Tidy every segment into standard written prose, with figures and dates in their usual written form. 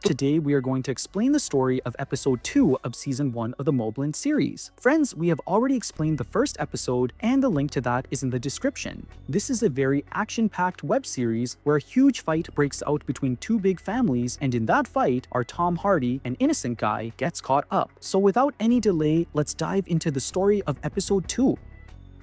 Today we are going to explain the story of episode 2 of season 1 of the Mobland series. Friends, we have already explained the first episode and the link to that is in the description. This is a very action-packed web series where a huge fight breaks out between two big families, and in that fight, our Tom Hardy, an innocent guy, gets caught up. So without any delay, let's dive into the story of episode 2.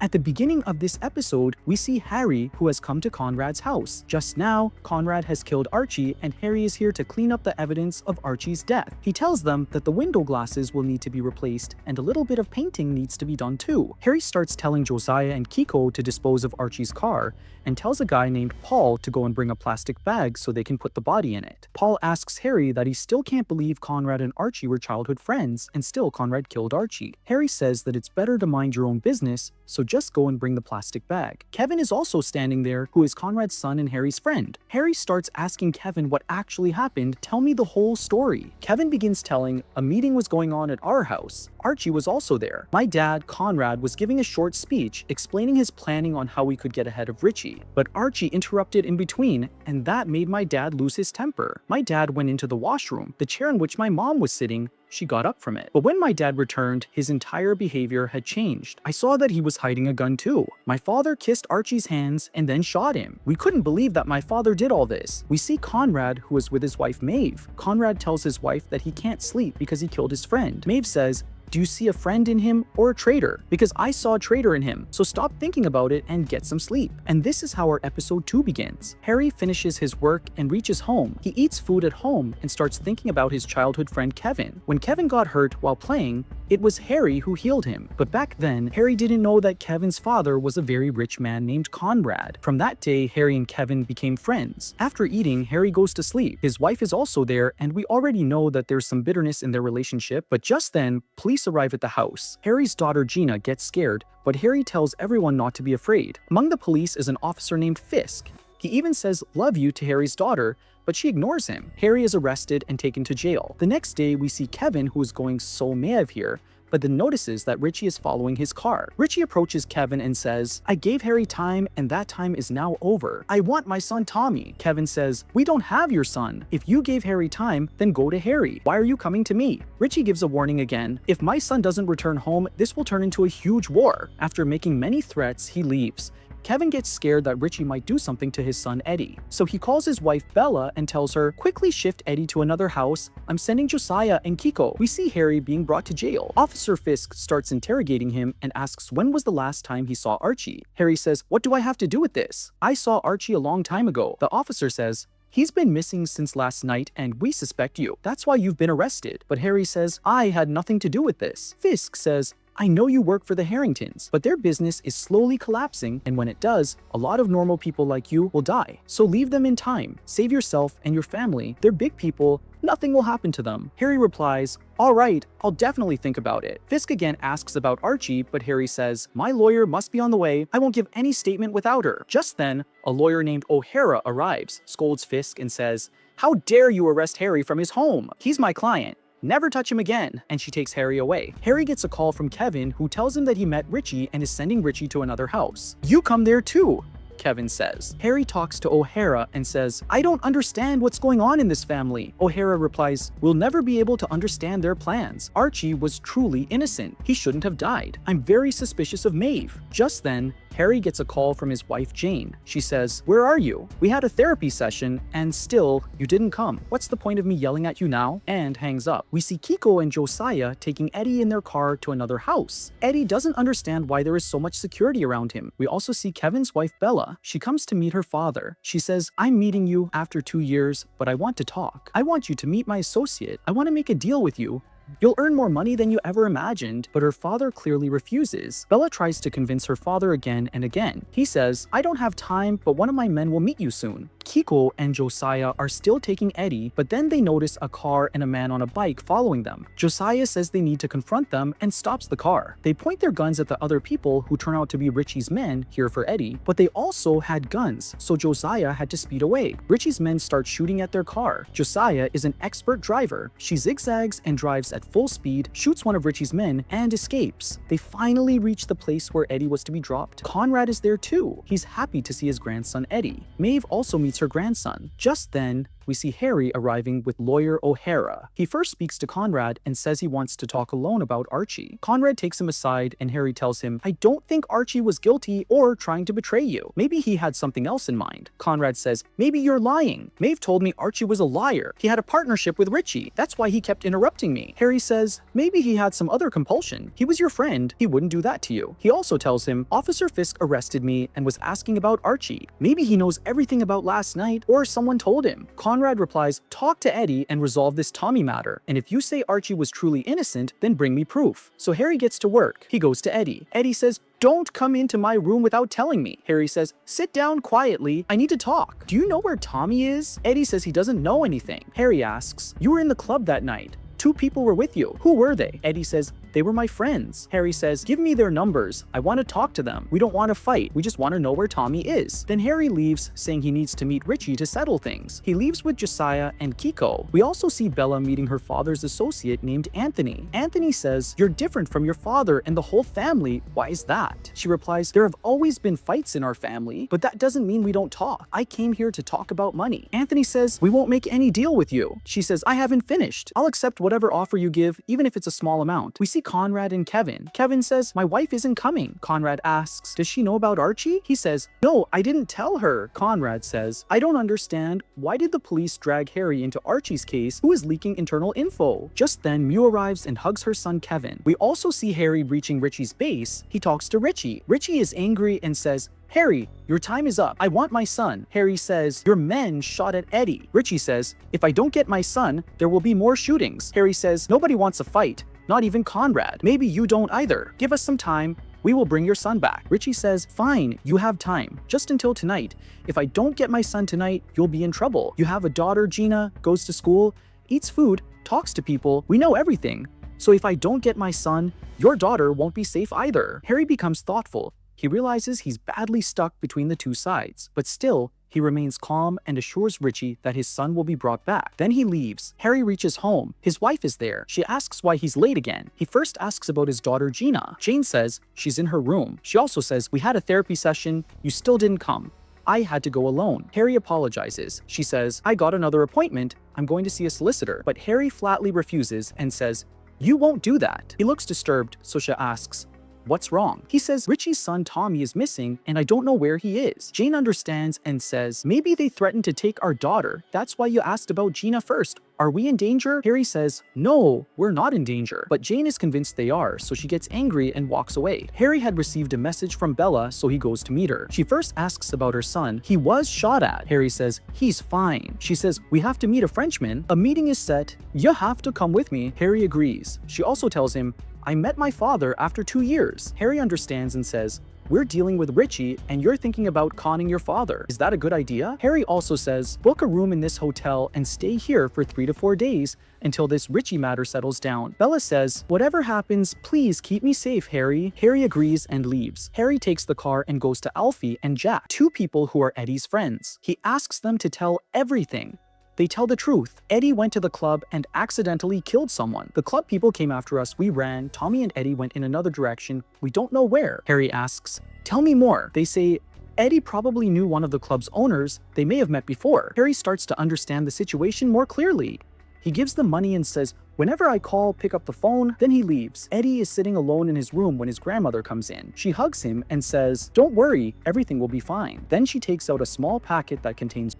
At the beginning of this episode, we see Harry, who has come to Conrad's house. Just now, Conrad has killed Archie and Harry is here to clean up the evidence of Archie's death. He tells them that the window glasses will need to be replaced and a little bit of painting needs to be done too. Harry starts telling Josiah and Kiko to dispose of Archie's car and tells a guy named Paul to go and bring a plastic bag so they can put the body in it. Paul asks Harry that he still can't believe Conrad and Archie were childhood friends and still Conrad killed Archie. Harry says that it's better to mind your own business, so just go and bring the plastic bag. Kevin is also standing there, who is Conrad's son and Harry's friend. Harry starts asking Kevin what actually happened. Tell me the whole story. Kevin begins telling, a meeting was going on at our house. Archie was also there. My dad, Conrad, was giving a short speech explaining his planning on how we could get ahead of Richie. But Archie interrupted in between, and that made my dad lose his temper. My dad went into the washroom. The chair in which my mom was sitting, she got up from it. But when my dad returned, his entire behavior had changed. I saw that he was hiding a gun too. My father kissed Archie's hands and then shot him. We couldn't believe that my father did all this. We see Conrad, who is with his wife Maeve. Conrad tells his wife that he can't sleep because he killed his friend. Maeve says, do you see a friend in him or a traitor? Because I saw a traitor in him, so stop thinking about it and get some sleep. And this is how our episode 2 begins. Harry finishes his work and reaches home. He eats food at home and starts thinking about his childhood friend Kevin. When Kevin got hurt while playing, it was Harry who healed him. But back then, Harry didn't know that Kevin's father was a very rich man named Conrad. From that day, Harry and Kevin became friends. After eating, Harry goes to sleep. His wife is also there, and we already know that there's some bitterness in their relationship, but just then, police arrive at the house. Harry's daughter Gina gets scared, but Harry tells everyone not to be afraid. Among the police is an officer named Fisk. He even says love you to Harry's daughter, but she ignores him. Harry is arrested and taken to jail. The next day, we see Kevin, who is going so mad here, but then notices that Richie is following his car. Richie approaches Kevin and says, I gave Harry time and that time is now over. I want my son Tommy. Kevin says, we don't have your son. If you gave Harry time, then go to Harry. Why are you coming to me? Richie gives a warning again. If my son doesn't return home, this will turn into a huge war. After making many threats, he leaves. Kevin gets scared that Richie might do something to his son Eddie. So he calls his wife Bella and tells her, quickly shift Eddie to another house. I'm sending Josiah and Kiko. We see Harry being brought to jail. Officer Fisk starts interrogating him and asks when was the last time he saw Archie. Harry says, what do I have to do with this? I saw Archie a long time ago. The officer says, he's been missing since last night and we suspect you. That's why you've been arrested. But Harry says, I had nothing to do with this. Fisk says, I know you work for the Harringtons, but their business is slowly collapsing, and when it does, a lot of normal people like you will die. So leave them in time. Save yourself and your family. They're big people. Nothing will happen to them. Harry replies, all right, I'll definitely think about it. Fisk again asks about Archie, but Harry says, my lawyer must be on the way. I won't give any statement without her. Just then, a lawyer named O'Hara arrives, scolds Fisk, and says, how dare you arrest Harry from his home? He's my client. Never touch him again, and she takes Harry away. Harry gets a call from Kevin, who tells him that he met Richie and is sending Richie to another house. You come there too, Kevin says. Harry talks to O'Hara and says, I don't understand what's going on in this family. O'Hara replies, we'll never be able to understand their plans. Archie was truly innocent. He shouldn't have died. I'm very suspicious of Maeve. Just then, Harry gets a call from his wife Jane. She says, where are you? We had a therapy session and still you didn't come. What's the point of me yelling at you now? And hangs up. We see Kiko and Josiah taking Eddie in their car to another house. Eddie doesn't understand why there is so much security around him. We also see Kevin's wife Bella. She comes to meet her father. She says, I'm meeting you after 2 years, but I want to talk. I want you to meet my associate. I want to make a deal with you. You'll earn more money than you ever imagined, but her father clearly refuses. Bella tries to convince her father again and again. He says, I don't have time, but one of my men will meet you soon. Kiko and Josiah are still taking Eddie, but then they notice a car and a man on a bike following them. Josiah says they need to confront them and stops the car. They point their guns at the other people who turn out to be Richie's men here for Eddie, but they also had guns, so Josiah had to speed away. Richie's men start shooting at their car. Josiah is an expert driver. She zigzags and drives at full speed, shoots one of Richie's men, and escapes. They finally reach the place where Eddie was to be dropped. Conrad is there too. He's happy to see his grandson Eddie. Maeve also meets her grandson. Just then, we see Harry arriving with lawyer O'Hara. He first speaks to Conrad and says he wants to talk alone about Archie. Conrad takes him aside and Harry tells him, "I don't think Archie was guilty or trying to betray you. Maybe he had something else in mind." Conrad says, "Maybe you're lying. Maeve told me Archie was a liar. He had a partnership with Richie. That's why he kept interrupting me." Harry says, "Maybe he had some other compulsion. He was your friend. He wouldn't do that to you." He also tells him, "Officer Fisk arrested me and was asking about Archie. Maybe he knows everything about last night or someone told him." Conrad replies, "Talk to Eddie and resolve this Tommy matter. And if you say Archie was truly innocent, then bring me proof." So Harry gets to work. He goes to Eddie. Eddie says, "Don't come into my room without telling me." Harry says, "Sit down quietly. I need to talk. Do you know where Tommy is?" Eddie says he doesn't know anything. Harry asks, "You were in the club that night. 2 people were with you. Who were they?" Eddie says, "They were my friends." Harry says, "Give me their numbers. I want to talk to them. We don't want to fight. We just want to know where Tommy is." Then Harry leaves, saying he needs to meet Richie to settle things. He leaves with Josiah and Kiko. We also see Bella meeting her father's associate named Anthony. Anthony says, "You're different from your father and the whole family. Why is that?" She replies, "There have always been fights in our family, but that doesn't mean we don't talk. I came here to talk about money." Anthony says, "We won't make any deal with you." She says, "I haven't finished. I'll accept whatever offer you give, even if it's a small amount." We see Conrad and Kevin. Kevin says, "My wife isn't coming." Conrad asks, "Does she know about Archie?" He says, "No, I didn't tell her." Conrad says, "I don't understand. Why did the police drag Harry into Archie's case, who is leaking internal info?" Just then, Mew arrives and hugs her son Kevin. We also see Harry reaching Richie's base. He talks to Richie. Richie is angry and says, "Harry, your time is up. I want my son." Harry says, "Your men shot at Eddie." Richie says, "If I don't get my son, there will be more shootings." Harry says, "Nobody wants a fight. Not even Conrad. Maybe you don't either. Give us some time. We will bring your son back." Richie says, "Fine, you have time. Just until tonight. If I don't get my son tonight, you'll be in trouble. You have a daughter, Gina, goes to school, eats food, talks to people. We know everything. So if I don't get my son, your daughter won't be safe either." Harry becomes thoughtful. He realizes he's badly stuck between the two sides, but still, he remains calm and assures Richie that his son will be brought back. Then he leaves. Harry reaches home. His wife is there. She asks why he's late again. He first asks about his daughter Gina. Jane says she's in her room. She also says, "We had a therapy session. You still didn't come. I had to go alone." Harry apologizes. She says, "I got another appointment. I'm going to see a solicitor." But Harry flatly refuses and says, "You won't do that." He looks disturbed, so she asks, "What's wrong?" He says, "Richie's son Tommy is missing and I don't know where he is." Jane understands and says, "Maybe they threatened to take our daughter. That's why you asked about Gina first. Are we in danger?" Harry says, "No, we're not in danger." But Jane is convinced they are, so she gets angry and walks away. Harry had received a message from Bella, so he goes to meet her. She first asks about her son. He was shot at. Harry says, "He's fine." She says, "We have to meet a Frenchman. A meeting is set. You have to come with me." Harry agrees. She also tells him, "I met my father after 2 years." Harry understands and says, "We're dealing with Richie and you're thinking about conning your father. Is that a good idea?" Harry also says, "Book a room in this hotel and stay here for 3 to 4 days until this Richie matter settles down." Bella says, "Whatever happens, please keep me safe, Harry." Harry agrees and leaves. Harry takes the car and goes to Alfie and Jack, 2 people who are Eddie's friends. He asks them to tell everything. They tell the truth. Eddie went to the club and accidentally killed someone. The club people came after us. We ran. Tommy and Eddie went in another direction. We don't know where. Harry asks, "Tell me more." They say, Eddie probably knew one of the club's owners. They may have met before. Harry starts to understand the situation more clearly. He gives them money and says, "Whenever I call, pick up the phone." Then he leaves. Eddie is sitting alone in his room when his grandmother comes in. She hugs him and says, "Don't worry, everything will be fine." Then she takes out a small packet that contains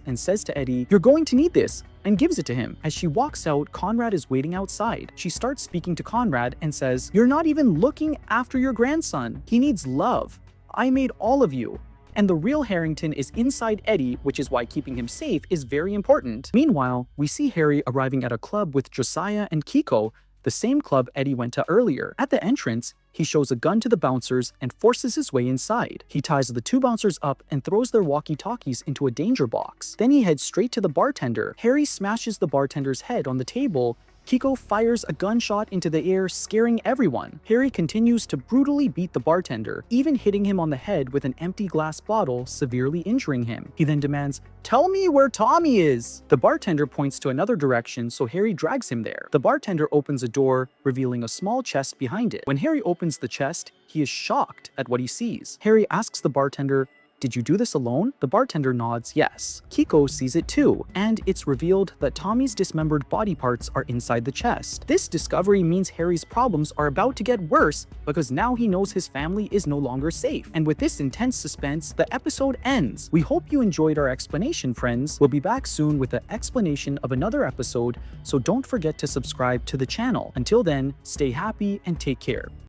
and says to Eddie, "You're going to need this," and gives it to him. As she walks out, Conrad is waiting outside. She starts speaking to Conrad and says, "You're not even looking after your grandson. He needs love. I made all of you." And the real Harrington is inside Eddie, which is why keeping him safe is very important. Meanwhile, we see Harry arriving at a club with Josiah and Kiko, the same club Eddie went to earlier. At the entrance, he shows a gun to the bouncers and forces his way inside. He ties the 2 bouncers up and throws their walkie-talkies into a danger box. Then he heads straight to the bartender. Harry smashes the bartender's head on the table. Kiko fires a gunshot into the air, scaring everyone. Harry continues to brutally beat the bartender, even hitting him on the head with an empty glass bottle, severely injuring him. He then demands, "Tell me where Tommy is!" The bartender points to another direction, so Harry drags him there. The bartender opens a door, revealing a small chest behind it. When Harry opens the chest, he is shocked at what he sees. Harry asks the bartender, Did you do this alone? The bartender nods yes. Kiko sees it too, and it's revealed that Tommy's dismembered body parts are inside the chest. This discovery means Harry's problems are about to get worse because now he knows his family is no longer safe. And with this intense suspense, the episode ends. We hope you enjoyed our explanation, friends. We'll be back soon with an explanation of another episode, so don't forget to subscribe to the channel. Until then, stay happy and take care.